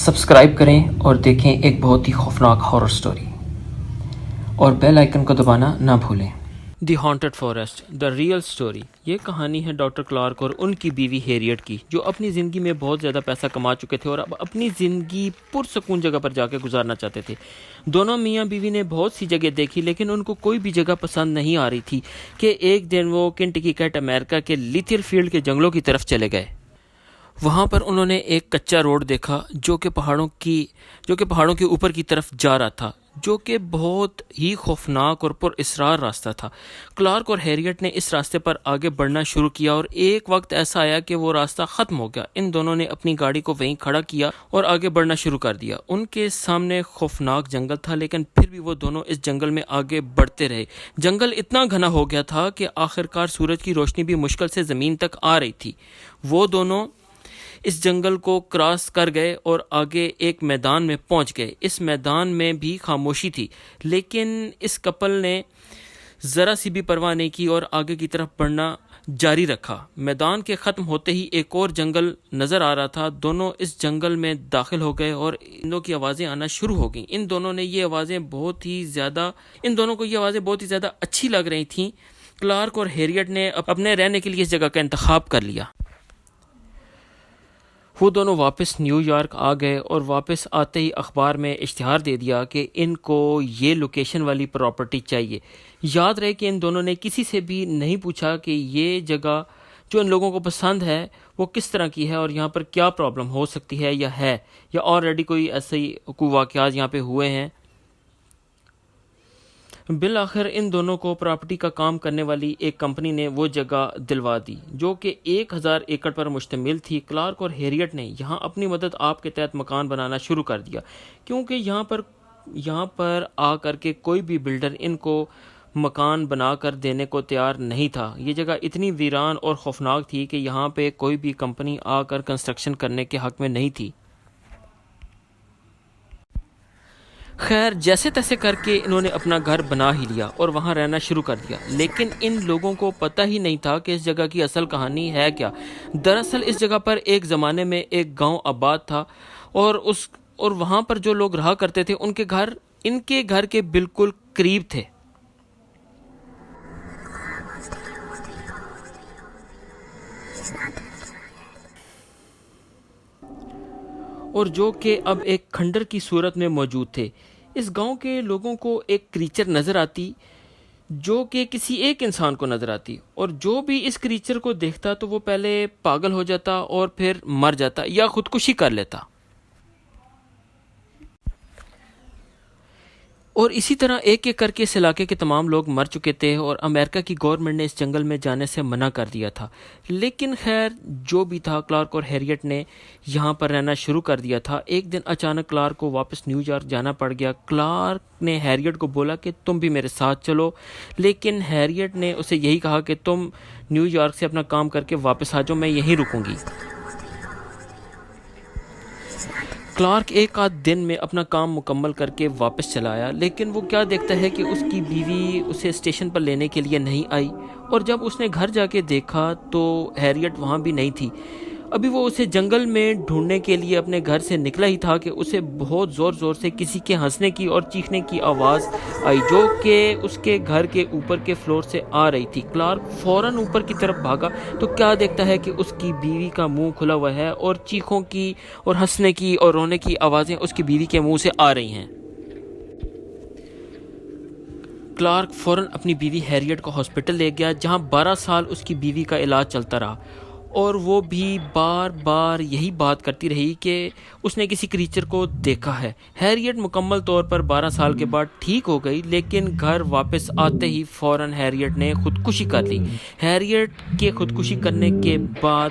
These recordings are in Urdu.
سبسکرائب کریں اور دیکھیں ایک بہت ہی خوفناک ہارر سٹوری، اور بیل آئیکن کو دبانا نہ بھولیں۔ The haunted forest, the real story. یہ کہانی ہے ڈاکٹر کلارک اور ان کی بیوی ہیریٹ کی، جو اپنی زندگی میں بہت زیادہ پیسہ کما چکے تھے اور اب اپنی زندگی پرسکون جگہ پر جا کے گزارنا چاہتے تھے۔ دونوں میاں بیوی نے بہت سی جگہ دیکھی، لیکن ان کو کوئی بھی جگہ پسند نہیں آ رہی تھی کہ ایک دن وہ کنٹکی کیٹ امریکہ کے لیتھل فیلڈ کے جنگلوں کی طرف چلے گئے۔ وہاں پر انہوں نے ایک کچا روڈ دیکھا جو کہ پہاڑوں کے اوپر کی طرف جا رہا تھا، جو کہ بہت ہی خوفناک اور پر اسرار راستہ تھا۔ کلارک اور ہیریٹ نے اس راستے پر آگے بڑھنا شروع کیا اور ایک وقت ایسا آیا کہ وہ راستہ ختم ہو گیا۔ ان دونوں نے اپنی گاڑی کو وہیں کھڑا کیا اور آگے بڑھنا شروع کر دیا۔ ان کے سامنے خوفناک جنگل تھا، لیکن پھر بھی وہ دونوں اس جنگل میں آگے بڑھتے رہے۔ جنگل اتنا گھنا ہو گیا تھا کہ آخرکار سورج کی روشنی بھی مشکل سے زمین تک آ رہی تھی۔ وہ دونوں اس جنگل کو کراس کر گئے اور آگے ایک میدان میں پہنچ گئے۔ اس میدان میں بھی خاموشی تھی، لیکن اس کپل نے ذرا سی بھی پرواہ نہیں کی اور آگے کی طرف بڑھنا جاری رکھا۔ میدان کے ختم ہوتے ہی ایک اور جنگل نظر آ رہا تھا۔ دونوں اس جنگل میں داخل ہو گئے اور ان دونوں کی آوازیں آنا شروع ہو گئیں۔ ان دونوں کو یہ آوازیں بہت ہی زیادہ اچھی لگ رہی تھیں۔ کلارک اور ہیریٹ نے اپنے رہنے کے لیے اس جگہ کا انتخاب کر لیا۔ وہ دونوں واپس نیو یارک آ گئے اور واپس آتے ہی اخبار میں اشتہار دے دیا کہ ان کو یہ لوکیشن والی پراپرٹی چاہیے۔ یاد رہے کہ ان دونوں نے کسی سے بھی نہیں پوچھا کہ یہ جگہ جو ان لوگوں کو پسند ہے وہ کس طرح کی ہے اور یہاں پر کیا پرابلم ہو سکتی ہے یا آلریڈی کوئی کوئی واقعات یہاں پہ ہوئے ہیں۔ بالآخر ان دونوں کو پراپرٹی کا کام کرنے والی ایک کمپنی نے وہ جگہ دلوا دی، جو کہ 1000 ایکڑ پر مشتمل تھی۔ کلارک اور ہیریٹ نے یہاں اپنی مدد آپ کے تحت مکان بنانا شروع کر دیا، کیونکہ یہاں پر آ کر کے کوئی بھی بلڈر ان کو مکان بنا کر دینے کو تیار نہیں تھا۔ یہ جگہ اتنی ویران اور خوفناک تھی کہ یہاں پہ کوئی بھی کمپنی آ کر کنسٹرکشن کرنے کے حق میں نہیں تھی۔ خیر، جیسے تیسے کر کے انہوں نے اپنا گھر بنا ہی لیا اور وہاں رہنا شروع کر دیا، لیکن ان لوگوں کو پتہ ہی نہیں تھا کہ اس جگہ کی اصل کہانی ہے کیا۔ دراصل اس جگہ پر ایک زمانے میں ایک گاؤں آباد تھا اور وہاں پر جو لوگ رہا کرتے تھے ان کے گھر کے بالکل قریب تھے، اور جو کہ اب ایک کھنڈر کی صورت میں موجود تھے۔ اس گاؤں کے لوگوں کو ایک کریچر نظر آتی جو کہ کسی ایک انسان کو نظر آتی، اور جو بھی اس کریچر کو دیکھتا تو وہ پہلے پاگل ہو جاتا اور پھر مر جاتا یا خودکشی کر لیتا۔ اور اسی طرح ایک ایک کر کے اس علاقے کے تمام لوگ مر چکے تھے اور امریکہ کی گورنمنٹ نے اس جنگل میں جانے سے منع کر دیا تھا۔ لیکن خیر جو بھی تھا، کلارک اور ہیریٹ نے یہاں پر رہنا شروع کر دیا تھا۔ ایک دن اچانک کلارک کو واپس نیو یارک جانا پڑ گیا۔ کلارک نے ہیریٹ کو بولا کہ تم بھی میرے ساتھ چلو، لیکن ہیریٹ نے اسے یہی کہا کہ تم نیو یارک سے اپنا کام کر کے واپس آ جاؤ، میں یہیں رکوں گی۔ کلارک ایک آدھ دن میں اپنا کام مکمل کر کے واپس چلا آیا، لیکن وہ کیا دیکھتا ہے کہ اس کی بیوی اسے اسٹیشن پر لینے کے لیے نہیں آئی، اور جب اس نے گھر جا کے دیکھا تو ہیریٹ وہاں بھی نہیں تھی۔ ابھی وہ اسے جنگل میں ڈھونڈنے کے لیے اپنے گھر سے نکلا ہی تھا کہ اسے بہت زور زور سے کسی کے ہنسنے کی اور چیخنے کی آواز آئی، جو کہ اس کے گھر کے اوپر کے فلور سے آ رہی تھی۔ کلارک فوراً اوپر کی طرف بھاگا تو کیا دیکھتا ہے کہ اس کی بیوی کا منہ کھلا ہوا ہے اور چیخوں کی اور ہنسنے کی اور رونے کی آوازیں اس کی بیوی کے منہ سے آ رہی ہیں۔ کلارک فوراً اپنی بیوی ہیریٹ کو ہاسپٹل لے گیا، جہاں 12 سال اس کی بیوی کا علاج چلتا رہا، اور وہ بھی بار بار یہی بات کرتی رہی کہ اس نے کسی کریچر کو دیکھا ہے۔ ہیریٹ مکمل طور پر 12 سال کے بعد ٹھیک ہو گئی، لیکن گھر واپس آتے ہی فوراً ہیریٹ نے خودکشی کر لی۔ ہیریٹ کے خودکشی کرنے کے بعد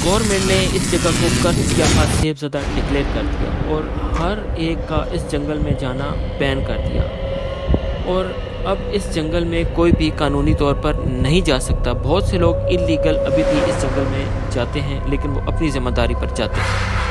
گورنمنٹ نے اس جگہ کو قرض یا آسیب زدہ ڈکلیئر کر دیا اور ہر ایک کا اس جنگل میں جانا بین کر دیا، اور اب اس جنگل میں کوئی بھی قانونی طور پر نہیں جا سکتا۔ بہت سے لوگ انلیگل ابھی بھی اس جنگل میں جاتے ہیں، لیکن وہ اپنی ذمہ داری پر جاتے ہیں۔